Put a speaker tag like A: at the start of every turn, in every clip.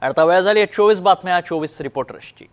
A: आता वेळ झाली 24 बातम्या 24 रिपोर्टर्सची।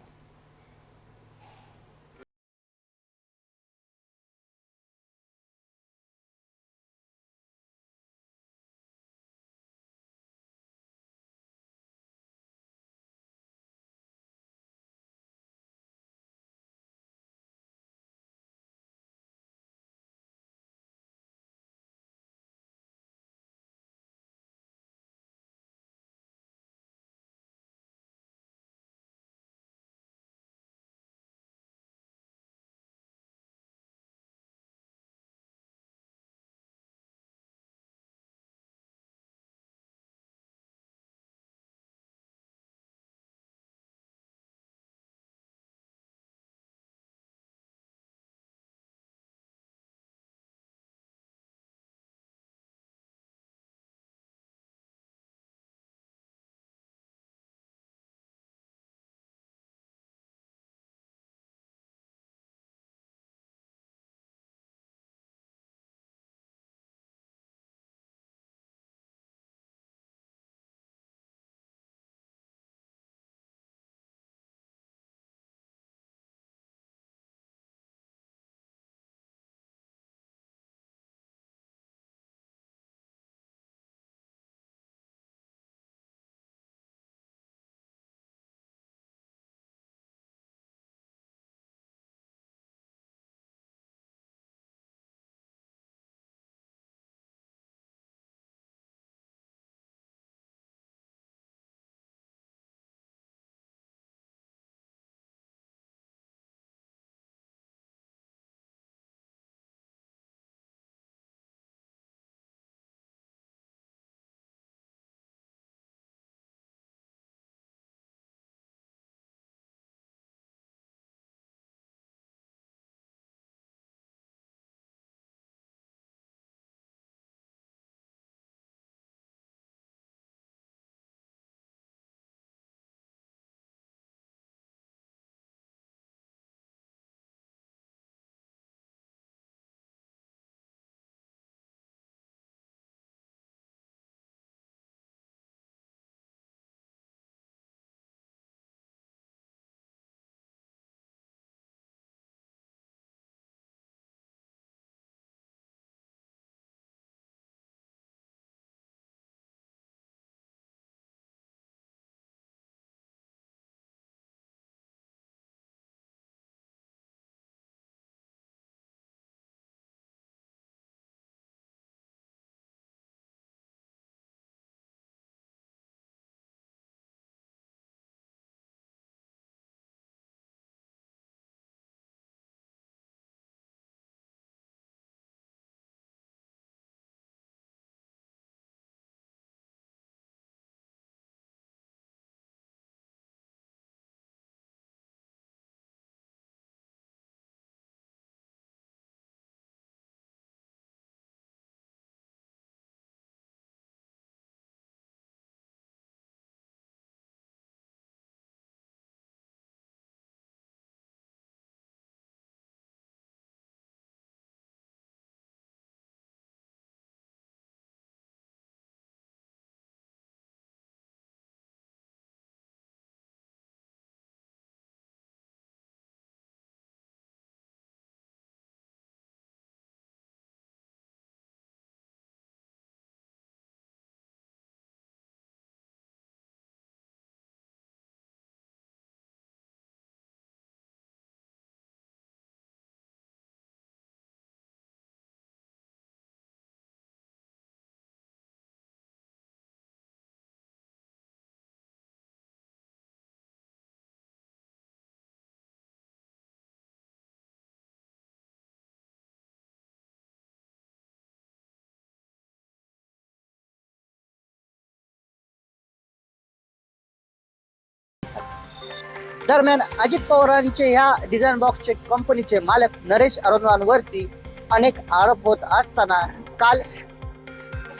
B: दरम्यान अजित पवारांचे ह्या डिझाईन बॉक्सचे कंपनीचे मालक नरेश अरोरांवरती अनेक आरोप होत असताना काल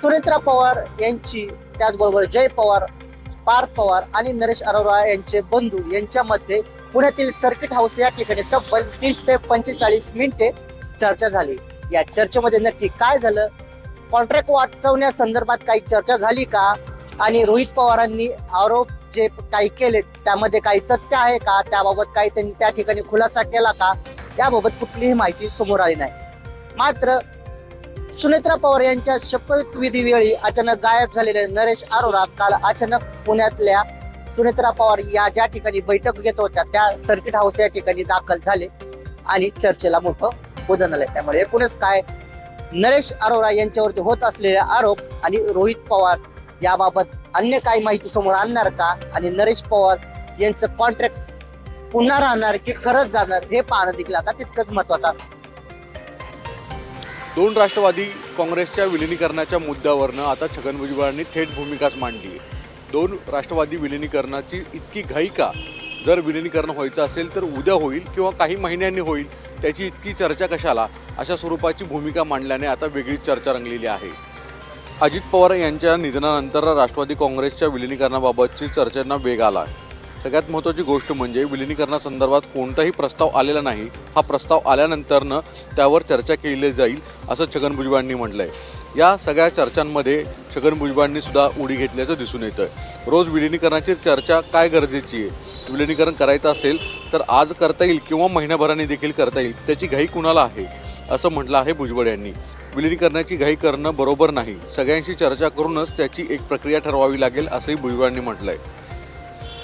B: सुनेत्रा पवार यांची, त्याचबरोबर जय पवार, पार्थ पवार आणि नरेश अरोरा यांचे बंधू यांच्यामध्ये पुण्यातील सर्किट हाऊस या ठिकाणी तब्बल 30 ते 45 मिनिटे चर्चा झाली। या चर्चेमध्ये नक्की काय झालं, कॉन्ट्रॅक्ट वाचवण्यासंदर्भात काही चर्चा झाली का, आणि रोहित पवारांनी आरोप जे काही केले त्यामध्ये काही तथ्य आहे का, त्याबाबत काही त्यांनी त्या ठिकाणी खुलासा केला का, याबाबत कुठलीही माहिती समोर आली नाही. मात्र सुनेत्रा पवार यांच्या शपथविधी वेळी अचानक गायब झालेले नरेश अरोरा काल अचानक पुण्यातल्या सुनेत्रा पवार या ज्या ठिकाणी बैठक घेत होत्या त्या सर्किट हाऊस या ठिकाणी दाखल झाले आणि चर्चेला मोठं उदाहरण आलंय. त्यामुळे एकूणच काय नरेश अरोरा यांच्यावरती होत असलेले आरोप आणि रोहित पवार याबाबत अन्य काही माहिती समोर आणणार का, आणि नरेश पवार यांचं कॉन्ट्रॅक्ट पुन्हा राहणार की खरंच जाणार हे पाहणं देखील आता तितकंच महत्वाचं असतं.
C: दोन राष्ट्रवादी काँग्रेसच्या विलिनीकरणाच्या मुद्द्यावरनं आता छगन भुजबळांनी थेट भूमिकाच मांडली आहे. दोन राष्ट्रवादी विलिनीकरणाची इतकी घाई का? जर विलिनीकरण व्हायचं असेल तर उद्या होईल किंवा काही महिन्यांनी होईल, त्याची इतकी चर्चा कशाला, अशा स्वरूपाची भूमिका मांडल्याने आता वेगळीच चर्चा रंगलेली आहे. अजित पवार यांच्या निधनानंतर राष्ट्रवादी काँग्रेसच्या विलिनीकरणाबाबतची चर्चांना वेग आला. सगळ्यात महत्त्वाची गोष्ट म्हणजे विलिनीकरणासंदर्भात कोणताही प्रस्ताव आलेला नाही. हा प्रस्ताव आल्यानंतरनं त्यावर चर्चा केली जाईल असं छगन भुजबळांनी म्हटलंय. या सगळ्या चर्चांमध्ये छगन भुजबळांनी सुद्धा उडी घेतल्याचं दिसून येतं. रोज विलिनीकरणाची चर्चा काय गरजेची आहे? विलिनीकरण करायचं असेल तर आज करता येईल किंवा महिन्याभराने देखील करता येईल, त्याची घाई कुणाला आहे असं म्हटलं आहे भुजबळ यांनी. विलिनीकरणाची घाई करणं बरोबर नाही, सगळ्यांशी चर्चा करूनच त्याची एक प्रक्रिया ठरवावी लागेल असंही भुजबळांनी म्हटलंय.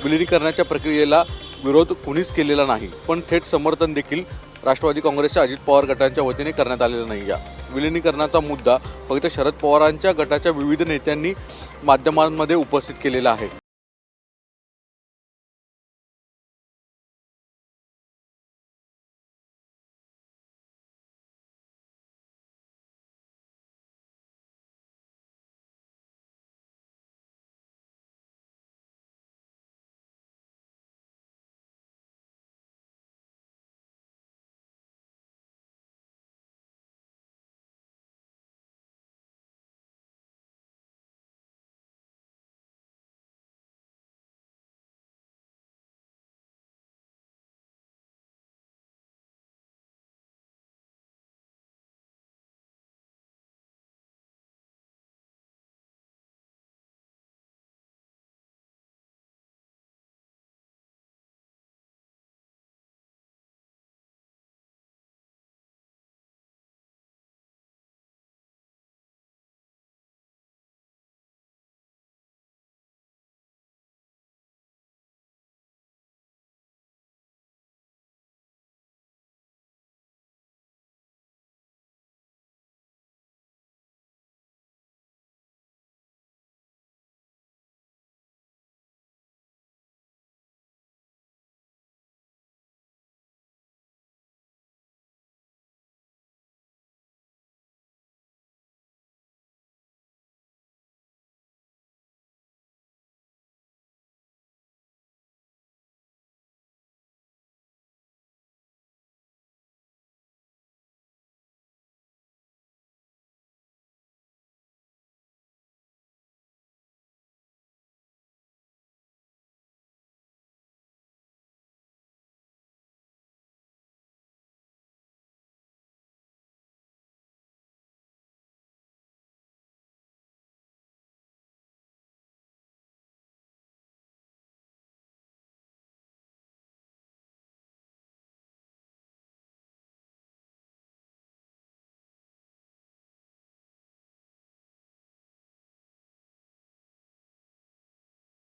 C: विलिनीकरणाच्या प्रक्रियेला विरोध कुणीच केलेला नाही, पण थेट समर्थन देखील राष्ट्रवादी काँग्रेसच्या अजित पवार गटाच्या वतीने करण्यात आलेलं नाही. या विलिनीकरणाचा मुद्दा फक्त शरद पवारांच्या गटाच्या विविध नेत्यांनी माध्यमांमध्ये उपस्थित केलेला आहे.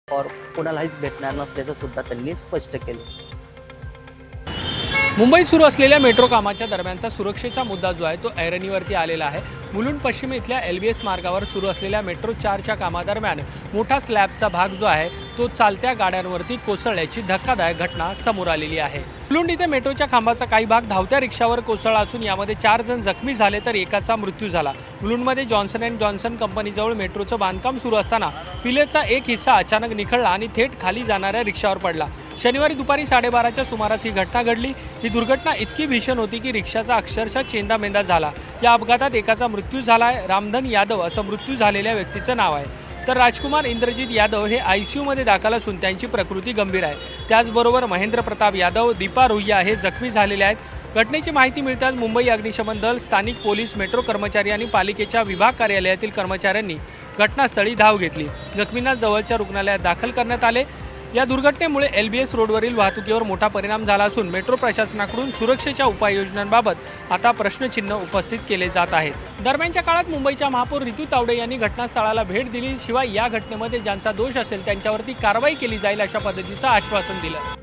B: और कोणालाच भेटणार नसल्याचं सुद्धा त्यांनी स्पष्ट केलं.
D: मुंबईत सुरू असलेल्या मेट्रो कामाच्या दरम्यानचा सुरक्षेचा मुद्दा जो आहे तो ऐरणीवरती आलेला आहे. मुलुंड पश्चिम इथल्या LBS मार्गावर सुरू असलेल्या मेट्रो 4च्या कामादरम्यान मोठा स्लॅबचा भाग जो आहे तो चालत्या गाड्यांवरती कोसळल्याची धक्कादायक घटना समोर आलेली आहे. मुलुंड इथे मेट्रोच्या खांबाचा काही भाग धावत्या रिक्षावर कोसळला असून यामध्ये 4 जण जखमी झाले तर एकाचा मृत्यू झाला. मुलुंडमध्ये जॉन्सन अँड जॉन्सन कंपनीजवळ मेट्रोचं बांधकाम सुरू असताना पिलेचा एक हिस्सा अचानक निखळला आणि थेट खाली जाणाऱ्या रिक्षावर पडला. शनिवारी दुपारी 12:30च्या सुमारास ही घटना घडली. ही दुर्घटना इतकी भीषण होती की रिक्षाचा अक्षरशः चेंदामेंदा झाला. या अपघातात एकाचा मृत्यू झाला आहे. रामधन यादव असं मृत्यू झालेल्या व्यक्तीचं नाव आहे. तर राजकुमार इंद्रजित यादव हे ICUमध्ये दाखल असून त्यांची प्रकृती गंभीर आहे. त्याचबरोबर महेंद्र प्रताप यादव, दीपा रुईया हे जखमी झालेले आहेत. घटनेची माहिती मिळताच मुंबई अग्निशमन दल, स्थानिक पोलीस, मेट्रो कर्मचारी आणि पालिकेच्या विभाग कार्यालयातील कर्मचाऱ्यांनी घटनास्थळी धाव घेतली। जखमींना जवळच्या रुग्णालयात दाखल करण्यात आले। या दुर्घटनेमुळे LBS रोडवरील वाहतुकीवर मोठा परिणाम झाला असून मेट्रो प्रशासनाकडून सुरक्षेच्या उपाययोजनांबाबत आता प्रश्नचिन्ह उपस्थित केले जात आहेत। दरम्यानच्या काळात मुंबईच्या महापौर रितू तावडे यांनी घटनास्थळाला भेट दिली, शिवाय या घटनेमध्ये ज्यांचा दोष असेल त्यांच्यावरती कारवाई केली जाईल अशा पद्धतीचं आश्वासन दिलं।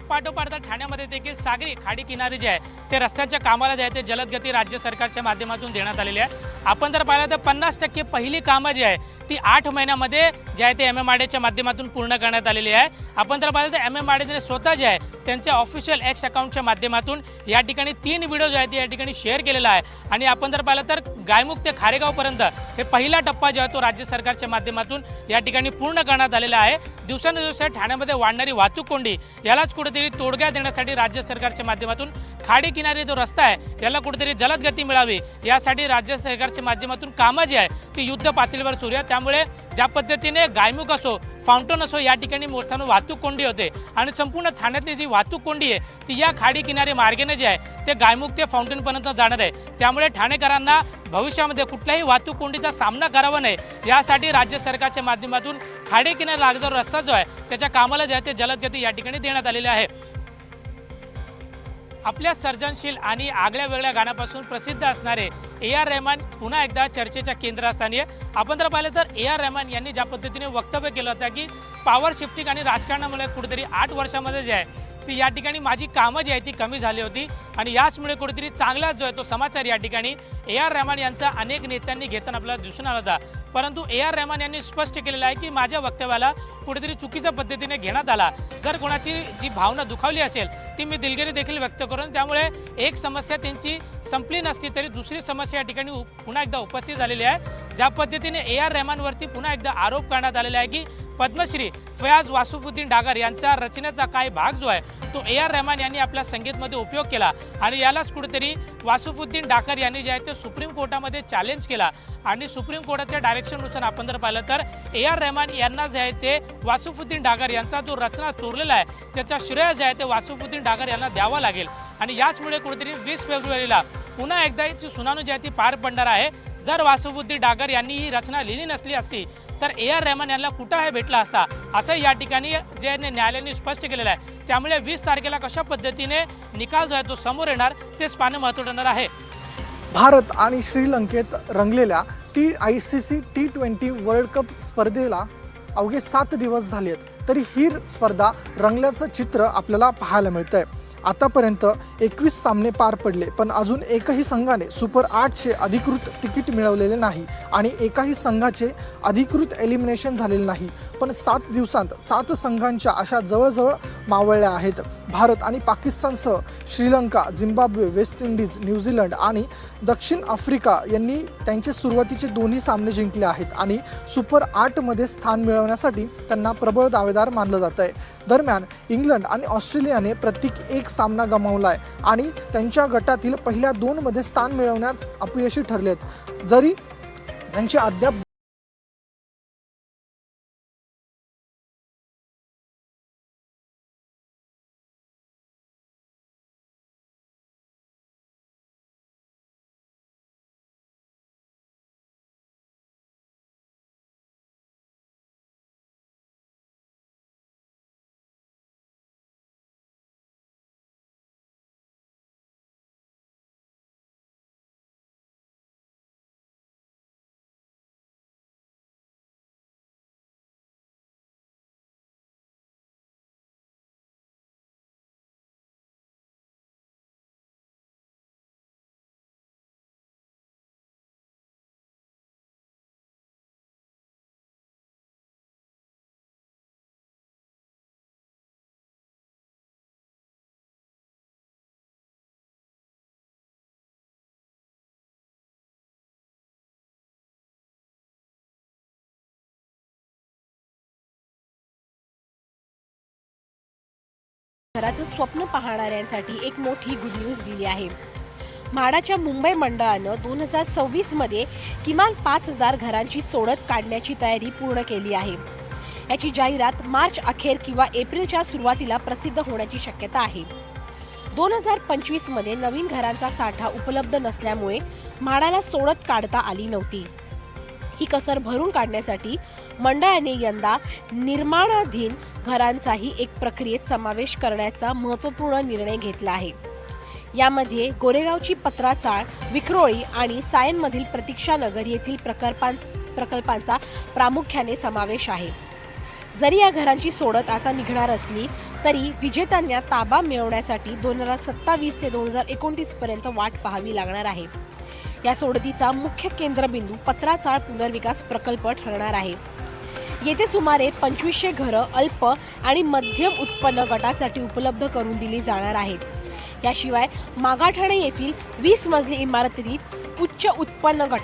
E: पाठोपाठ ठाण्यामध्ये देखील सागरी खाडी किनारे जे आहे ते रस्त्याच्या कामाला जे आहे ते जलदगती राज्य सरकारच्या माध्यमातून देण्यात आलेले आहे। आपण जर पाहिलं तर 50% पहिली कामं जी आहे ती 8 महिन्यामध्ये जे आहे ते MMRDAच्या माध्यमातून पूर्ण करण्यात आलेली आहे। आपण जर पाहिलं तर MMRDAने स्वतः जे आहे त्यांच्या ऑफिशियल X अकाउंटच्या माध्यमातून या ठिकाणी 3 व्हिडिओ जे आहेत या ठिकाणी शेअर केलेला आहे। आणि आपण जर पाहिलं तर गायमुख ते खारेगावपर्यंत हे पहिला टप्पा जो आहे तो राज्य सरकारच्या माध्यमातून या ठिकाणी पूर्ण करण्यात आलेला आहे। दिवसांदिवस ठाण्यामध्ये वाढणारी वाहतूक कोंडी यालाच कुठेतरी तोडगा देण्यासाठी राज्य सरकारच्या माध्यमातून खाडी किनारी जो रस्ता आहे याला कुठेतरी जलद गती मिळावी यासाठी राज्य सरकारच्या माध्यमातून कामं जी आहे ती युद्ध पातळीवर सुरू आहे। त्यामुळे ज्या पद्धतीने गायमुख असो फाउंटन असो या ठिकाणी मोठ्यानं वाहतूक कोंडी होते आणि संपूर्ण ठाण्यातली जी वाहतूक कोंडी आहे ती या खाडी किनारी मार्गाने जे आहे ते गायमुख ते फाउंटनपर्यंत जाणार आहे। त्यामुळे ठाणेकरांना भविष्यामध्ये कुठल्याही वाहतूक कोंडीचा सामना करावा नये यासाठी राज्य सरकारच्या माध्यमातून खाडी किनारी लागणारा रस्ता जो आहे त्याच्या कामाला जे आहे ते जलद गती या ठिकाणी देण्यात आलेले आहे। आपल्या सर्जनशील आणि आगळ्या वेगळ्या गाण्यापासून प्रसिद्ध असणारे AR रहमान पुन्हा एकदा चर्चेच्या केंद्रस्थानी आहे। आपण जर पाहिलं तर AR रहमान यांनी ज्या पद्धतीने वक्तव्य केलं होतं की पॉवर शिफ्टिंग आणि राजकारणामुळे कुठेतरी 8 वर्षामध्ये जे आहे ती या ठिकाणी माझी कामं जी आहे ती कमी झाली होती आणि याचमुळे कुठेतरी चांगला जो आहे तो समाचार या ठिकाणी AR रहमान यांचा अनेक नेत्यांनी घेताना आपल्याला दिसून आला होता। परंतु AR रहमान यांनी स्पष्ट केलेलं आहे की माझ्या वक्तव्याला कुठेतरी चुकीच्या पद्धतीने घेण्यात आला। जर कोणाची जी भावना दुखावली असेल ती मी दिलगिरी देखील व्यक्त करून त्यामुळे एक समस्या त्यांची संपली नसती तरी दुसरी समस्या या ठिकाणी पुन्हा एकदा उपस्थित झालेली आहे। ज्या पद्धतीने AR रहमानवरती पुन्हा एकदा आरोप करण्यात आलेला आहे की पद्मश्री फयाज वासुफुद्दीन डागर यांचा रचनेचा काही भाग जो आहे तो AR रहमान यांनी आपल्या संगीतमध्ये उपयोग केला आणि यालाच कुठेतरी वासुफुद्दीन डागर यांनी जे आहे ते सुप्रीम कोर्टामध्ये चॅलेंज केला आणि सुप्रीम कोर्टाच्या डायरेक्शननुसार आपण जर पाहिलं तर AR रहमान यांना जे आहे ते वासुफुद्दीन डागर यांचा जो रचना चोरलेला आहे त्याचा श्रेय जे आहे ते वासुफुद्दीन डागर यांना द्यावा लागेल आणि याचमुळे कुठेतरी 20 फेब्रुवारीला पुन्हा एकदा याची सुनावणी जी आहे ती पार पडणार आहे। जर वासुफुद्दीन डागर यांनी ही रचना लिहिली नसली असती तर AR रहमान यांना कुठं आहे भेटला असता असं या ठिकाणी जे न्यायालयाने स्पष्ट केलेलं आहे। त्यामुळे 20 तारखेला कशा पद्धतीने निकाल जो आहे तो समोर येणार तेच पाहणं महत्त्वाचं ठरणार आहे।
F: भारत आणि श्रीलंकेत रंगलेल्या ICC T20 वर्ल्ड कप स्पर्धेला अवघे 7 दिवस झालेत तरी ही स्पर्धा रंगल्याचं चित्र आपल्याला पाहायला मिळतंय। आतापर्यंत 21 सामने पार पडले पण अजून एकही संघाने सुपर 8चे अधिकृत तिकीट मिळवलेले नाही आणि एकाही संघाचे अधिकृत एलिमिनेशन झालेले नाही। पण 7 दिवसांत 7 संघांच्या अशा जवळजवळ मावळल्या आहेत। भारत आणि पाकिस्तानसह Sri Lanka, Zimbabwe, West Indies, New Zealand आणि दक्षिण आफ्रिका यांनी त्यांचे सुरुवातीचे दोन्ही सामने जिंकले आहेत आणि सुपर 8मध्ये स्थान मिळवण्यासाठी त्यांना प्रबळ दावेदार मानलं जात आहे। दरम्यान इंग्लंड आणि ऑस्ट्रेलियाने प्रत्येकी एक सामना गमावला आहे आणि त्यांच्या गटातील पहिल्या 2 मध्ये स्थान मिळवण्यास अपयशी ठरलेत। जरी त्यांचे अद्याप
G: घराचं स्वप्न पाहणाऱ्यांसाठी एक मोठी गुड न्यूज दिली आहे। म्हाडाच्या मुंबई मंडळानं 2026 मध्ये किमान 5000 घरांची सोडत काढण्याची तयारी पूर्ण केली आहे। याची जाहिरात मार्च अखेर किंवा एप्रिलच्या सुरुवातीला प्रसिद्ध होण्याची शक्यता आहे। 2025 मध्ये नवीन घरांचा साठा उपलब्ध नसल्यामुळे म्हाडाला सोडत काढता आली नव्हती। ही कसर भरून काढण्यासाठी मंडळाने यंदा निर्माणाधीन घरांचाही एक प्रक्रियेत समावेश करण्याचा महत्त्वपूर्ण निर्णय घेतला आहे. यामध्ये गोरेगावची पत्रा चाळ, विक्रोळी आणि सायनमधील प्रतीक्षानगर येथील प्रकल्पांचा प्रामुख्याने समावेश आहे. जरी या घरांची सोडत आता निघणार असली तरी विजेत्यांना ताबा मिळवण्यासाठी 2027 ते 2029 पर्यंत वाट पाहावी लागणार आहे. या सोडतीचा मुख्य केंद्रबिंदू पत्रा चाळ पुनर्विकास प्रकल्प ठरणार आहे. येथे सुमारे 2500 घरं अल्प आणि मध्यम उत्पन्न गटासाठी उपलब्ध करून दिली जाणार आहेत. याशिवाय मागाठाणे येथील 20 मजली इमारतीत उच्च उत्पन्न गट